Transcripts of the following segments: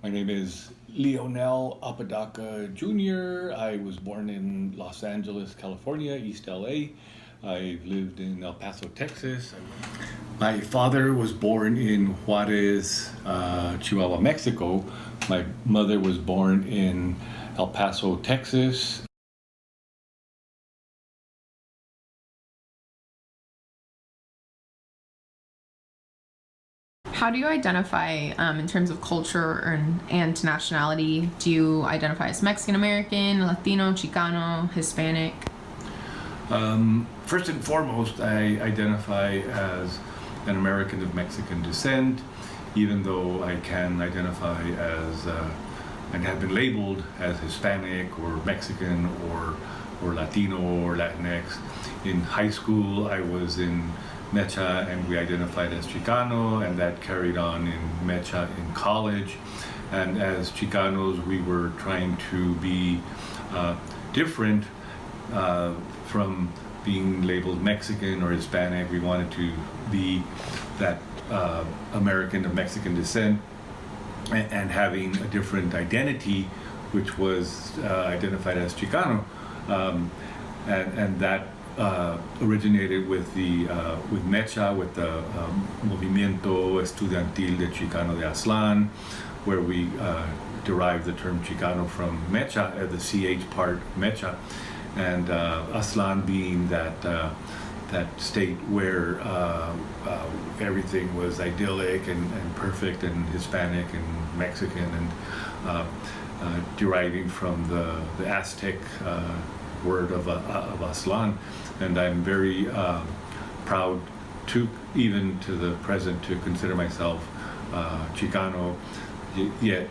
My name is Leonel Apodaca Jr. I was born in Los Angeles, California, East LA. I've lived in El Paso, Texas. My father was born in Juarez, Chihuahua, Mexico. My mother was born in El Paso, Texas. How do you identify in terms of culture and nationality? Do you identify as Mexican American, Latino, Chicano, Hispanic? First and foremost, I identify as an American of Mexican descent, even though I can identify as and have been labeled as Hispanic or Mexican or Latino or Latinx. In high school, I was in Mecha and we identified as Chicano, and that carried on in Mecha in college. And as Chicanos, we were trying to be different from being labeled Mexican or Hispanic. We wanted to be that American of Mexican descent and having a different identity, which was identified as Chicano, and that originated with with Mecha, with the Movimiento Estudiantil de Chicano de Aztlán, where we derived the term Chicano from Mecha, the CH part Mecha, and Aztlán being that state where everything was idyllic and perfect and Hispanic and Mexican and deriving from the Aztec word of Aztlán. And I'm very proud to, even to the present, to consider myself Chicano, yet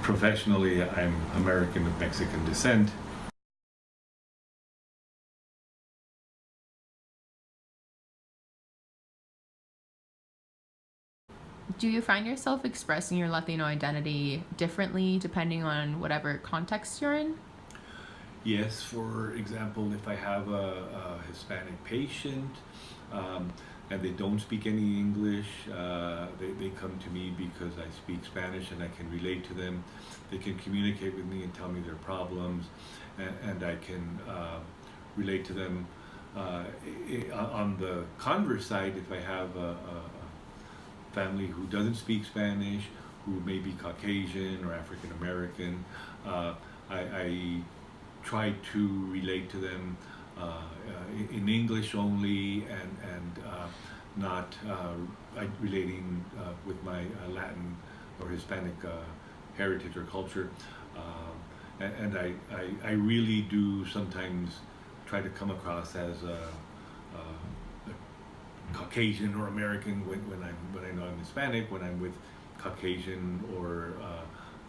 professionally I'm American of Mexican descent. Do you find yourself expressing your Latino identity differently depending on whatever context you're in? Yes, for example, if I have a Hispanic patient and they don't speak any English, they come to me because I speak Spanish and I can relate to them. They can communicate with me and tell me their problems, and I can relate to them. On the converse side, if I have a family who doesn't speak Spanish, who may be Caucasian or African American, I try to relate to them in English only and not relating with my Latin or Hispanic heritage or culture. And I really do sometimes try to come across as a Caucasian or American when I know I'm Hispanic, when I'm with Caucasian or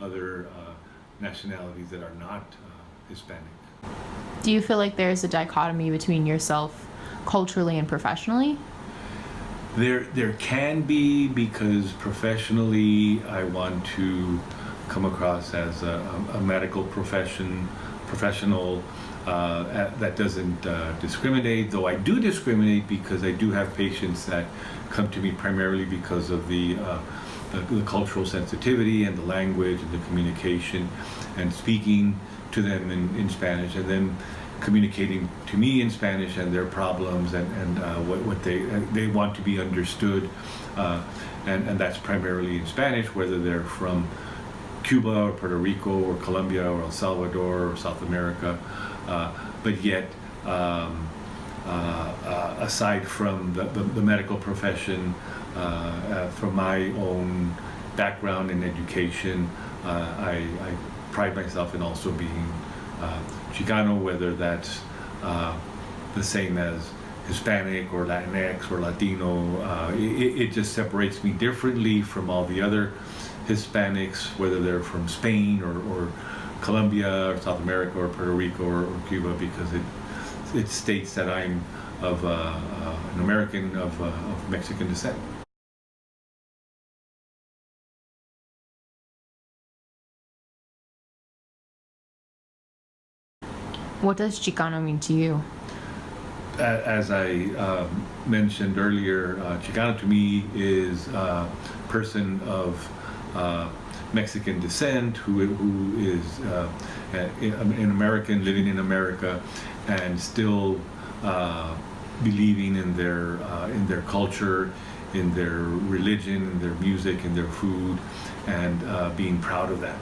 other nationalities that are not Hispanic. Do you feel like there's a dichotomy between yourself culturally and professionally? There can be, because professionally I want to come across as a medical professional that doesn't discriminate, though I do discriminate because I do have patients that come to me primarily because of the cultural sensitivity and the language and the communication, and speaking to them in Spanish and then communicating to me in Spanish and their problems and what they want to be understood, and that's primarily in Spanish, whether they're from Cuba or Puerto Rico or Colombia or El Salvador or South America, but yet aside from the medical profession, from my own background in education, I pride myself in also being Chicano, whether that's the same as Hispanic or Latinx or Latino. It just separates me differently from all the other Hispanics, whether they're from Spain or Colombia or South America or Puerto Rico or Cuba, because it states that I'm of an American of Mexican descent. What does Chicano mean to you? As I mentioned earlier, Chicano to me is a person of Mexican descent, who is an American living in America, and still believing in their culture, in their religion, in their music, in their food, and being proud of that.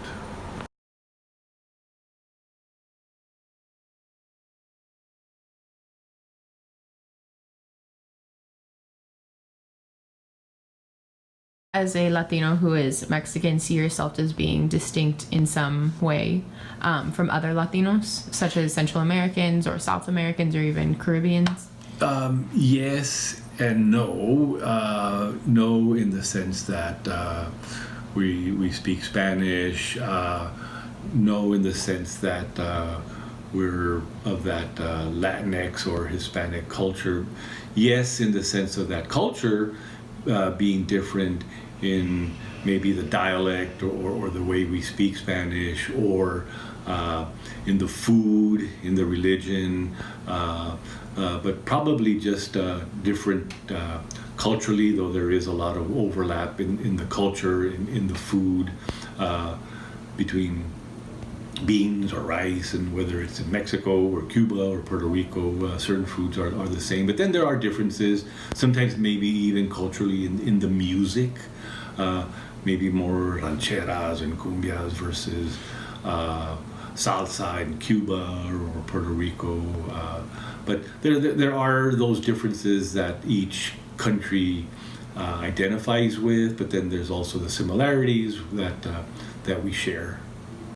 As a Latino who is Mexican, see yourself as being distinct in some way from other Latinos, such as Central Americans or South Americans or even Caribbeans? Yes and no. No, in the sense that we speak Spanish. No, in the sense that we're of that Latinx or Hispanic culture. Yes, in the sense of that culture being different in maybe the dialect or the way we speak Spanish, or in the food, in the religion, but probably just different culturally, though there is a lot of overlap in the culture, in the food, between beans or rice, and whether it's in Mexico or Cuba or Puerto Rico, certain foods are the same. But then there are differences, sometimes maybe even culturally in the music, maybe more rancheras and cumbias versus salsa in Cuba or Puerto Rico. But there are those differences that each country identifies with, but then there's also the similarities that we share.